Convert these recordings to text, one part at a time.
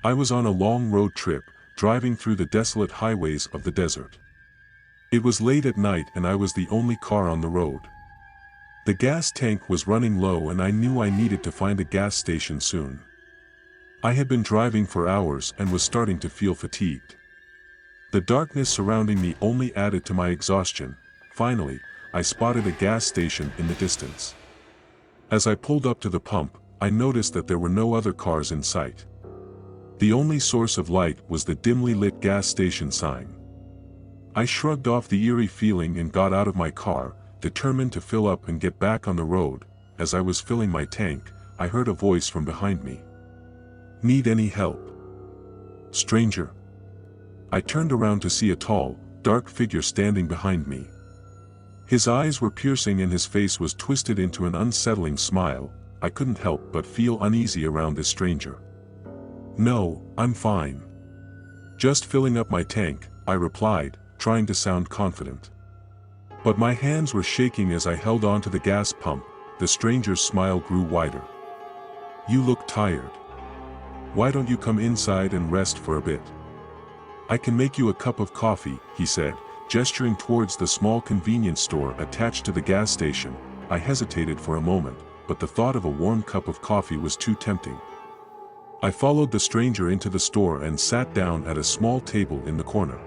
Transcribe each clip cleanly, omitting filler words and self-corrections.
I was on a long road trip, driving through the desolate highways of the desert. It was late at night and I was the only car on the road. The gas tank was running low and I knew I needed to find a gas station soon. I had been driving for hours and was starting to feel fatigued. The darkness surrounding me only added to my exhaustion. Finally, I spotted a gas station in the distance. As I pulled up to the pump, I noticed that there were no other cars in sight. The only source of light was the dimly lit gas station sign. I shrugged off the eerie feeling and got out of my car, determined to fill up and get back on the road. As I was filling my tank, I heard a voice from behind me. "Need any help, stranger?" I turned around to see a tall, dark figure standing behind me. His eyes were piercing and his face was twisted into an unsettling smile. I couldn't help but feel uneasy around this stranger. "No, I'm fine. Just filling up my tank," I replied, trying to sound confident. But my hands were shaking as I held onto the gas pump. The stranger's smile grew wider. "You look tired. Why don't you come inside and rest for a bit? I can make you a cup of coffee," he said, gesturing towards the small convenience store attached to the gas station. I hesitated for a moment, but the thought of a warm cup of coffee was too tempting. I followed the stranger into the store and sat down at a small table in the corner.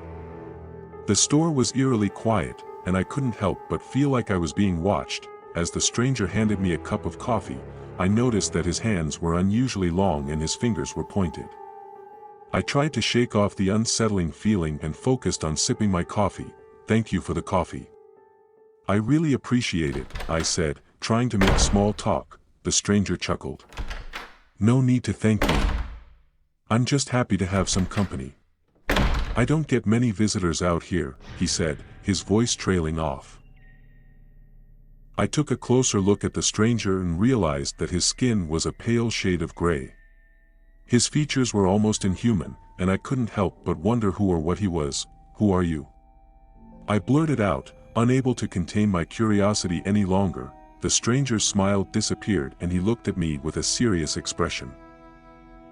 The store was eerily quiet, and I couldn't help but feel like I was being watched. As the stranger handed me a cup of coffee, I noticed that his hands were unusually long and his fingers were pointed. I tried to shake off the unsettling feeling and focused on sipping my coffee. "Thank you for the coffee. I really appreciate it," I said, trying to make small talk. The stranger chuckled. "No need to thank me. I'm just happy to have some company. I don't get many visitors out here," he said, his voice trailing off. I took a closer look at the stranger and realized that his skin was a pale shade of gray. His features were almost inhuman, and I couldn't help but wonder who or what he was. "Who are you?" I blurted out, unable to contain my curiosity any longer. The stranger's smile disappeared and he looked at me with a serious expression.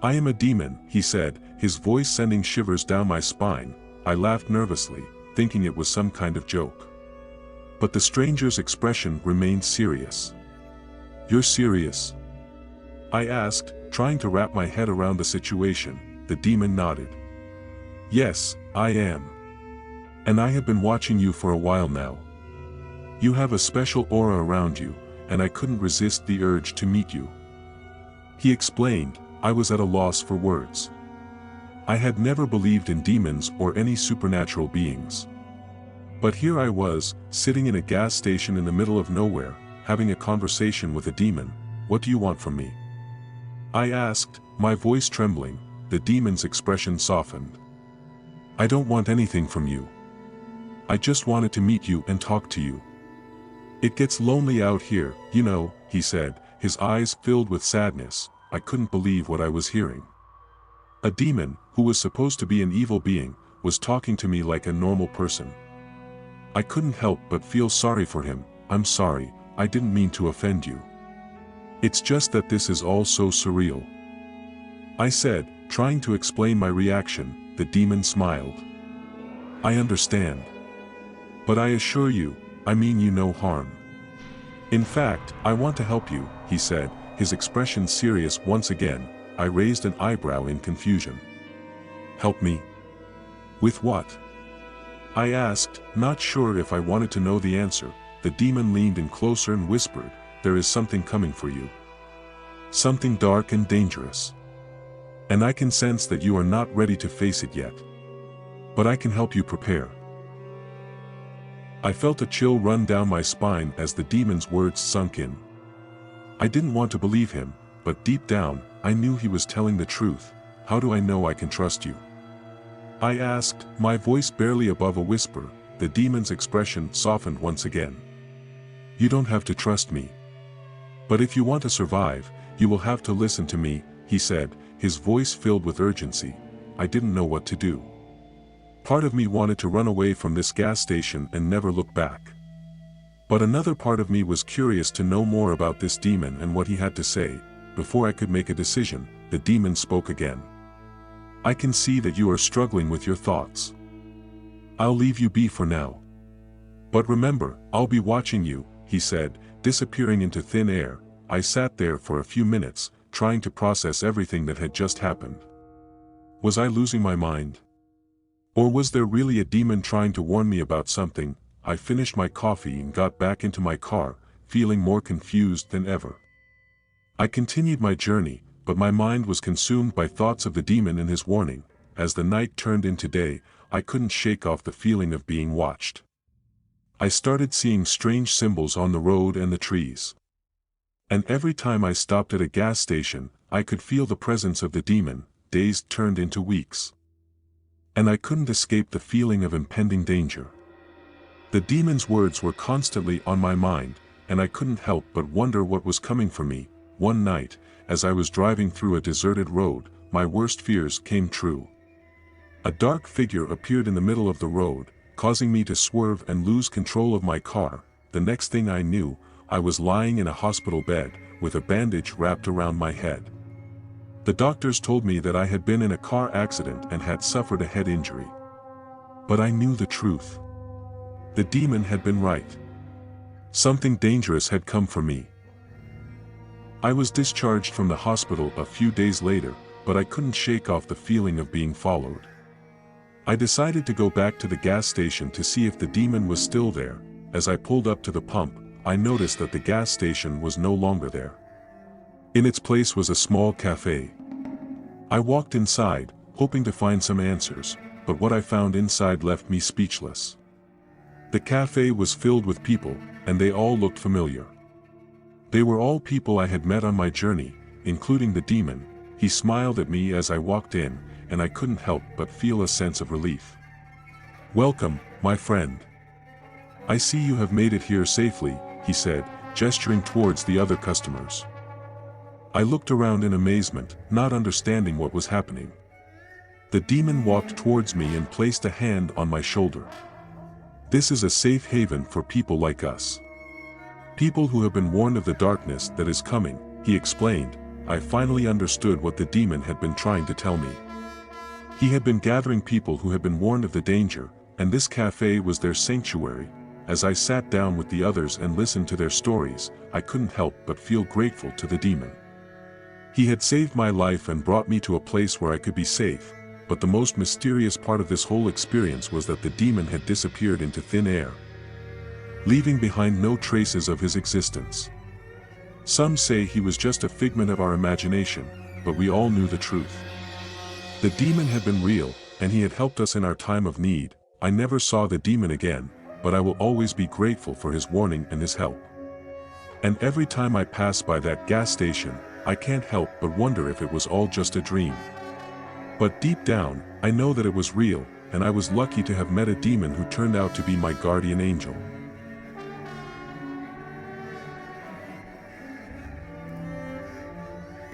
"I am a demon," he said, his voice sending shivers down my spine. I laughed nervously, thinking it was some kind of joke. But the stranger's expression remained serious. "You're serious?" I asked, trying to wrap my head around the situation. The demon nodded. "Yes, I am. And I have been watching you for a while now. You have a special aura around you, and I couldn't resist the urge to meet you." He explained. I was at a loss for words. I had never believed in demons or any supernatural beings. But here I was, sitting in a gas station in the middle of nowhere, having a conversation with a demon. "What do you want from me?" I asked, my voice trembling. The demon's expression softened. "I don't want anything from you. I just wanted to meet you and talk to you. It gets lonely out here, you know," he said, his eyes filled with sadness. I couldn't believe what I was hearing. A demon, who was supposed to be an evil being, was talking to me like a normal person. I couldn't help but feel sorry for him. "I'm sorry, I didn't mean to offend you. It's just that this is all so surreal," I said, trying to explain my reaction. The demon smiled. "I understand. But I assure you, I mean you no harm. In fact, I want to help you," he said, his expression serious once again. I raised an eyebrow in confusion. "Help me? With what?" I asked, not sure if I wanted to know the answer. The demon leaned in closer and whispered, "There is something coming for you. Something dark and dangerous. And I can sense that you are not ready to face it yet. But I can help you prepare." I felt a chill run down my spine as the demon's words sunk in. I didn't want to believe him, but deep down, I knew he was telling the truth. "How do I know I can trust you?" I asked, my voice barely above a whisper. The demon's expression softened once again. "You don't have to trust me. But if you want to survive, you will have to listen to me," he said, his voice filled with urgency. I didn't know what to do. Part of me wanted to run away from this gas station and never look back. But another part of me was curious to know more about this demon and what he had to say. Before I could make a decision, the demon spoke again. I can see that you are struggling with your thoughts. I'll leave you be for now. But remember, I'll be watching you," he said, disappearing into thin air. I sat there for a few minutes, trying to process everything that had just happened. Was I losing my mind? Or was there really a demon trying to warn me about something? I finished my coffee and got back into my car, feeling more confused than ever. I continued my journey, but my mind was consumed by thoughts of the demon and his warning. As the night turned into day, I couldn't shake off the feeling of being watched. I started seeing strange symbols on the road and the trees. And every time I stopped at a gas station, I could feel the presence of the demon. Days turned into weeks. And I couldn't escape the feeling of impending danger. The demon's words were constantly on my mind, and I couldn't help but wonder what was coming for me. One night, as I was driving through a deserted road, my worst fears came true. A dark figure appeared in the middle of the road, causing me to swerve and lose control of my car. The next thing I knew, I was lying in a hospital bed, with a bandage wrapped around my head. The doctors told me that I had been in a car accident and had suffered a head injury. But I knew the truth. The demon had been right. Something dangerous had come for me. I was discharged from the hospital a few days later, but I couldn't shake off the feeling of being followed. I decided to go back to the gas station to see if the demon was still there. As I pulled up to the pump, I noticed that the gas station was no longer there. In its place was a small cafe. I walked inside, hoping to find some answers, but what I found inside left me speechless. The cafe was filled with people, and they all looked familiar. They were all people I had met on my journey, including the demon. He smiled at me as I walked in, and I couldn't help but feel a sense of relief. "Welcome, my friend. I see you have made it here safely," he said, gesturing towards the other customers. I looked around in amazement, not understanding what was happening. The demon walked towards me and placed a hand on my shoulder. "This is a safe haven for people like us. People who have been warned of the darkness that is coming," he explained. I finally understood what the demon had been trying to tell me. He had been gathering people who had been warned of the danger, and this cafe was their sanctuary. As I sat down with the others and listened to their stories, I couldn't help but feel grateful to the demon. He had saved my life and brought me to a place where I could be safe, but the most mysterious part of this whole experience was that the demon had disappeared into thin air, leaving behind no traces of his existence. Some say he was just a figment of our imagination, but we all knew the truth. The demon had been real, and he had helped us in our time of need. I never saw the demon again, but I will always be grateful for his warning and his help. And every time I pass by that gas station, I can't help but wonder if it was all just a dream. But deep down, I know that it was real, and I was lucky to have met a demon who turned out to be my guardian angel.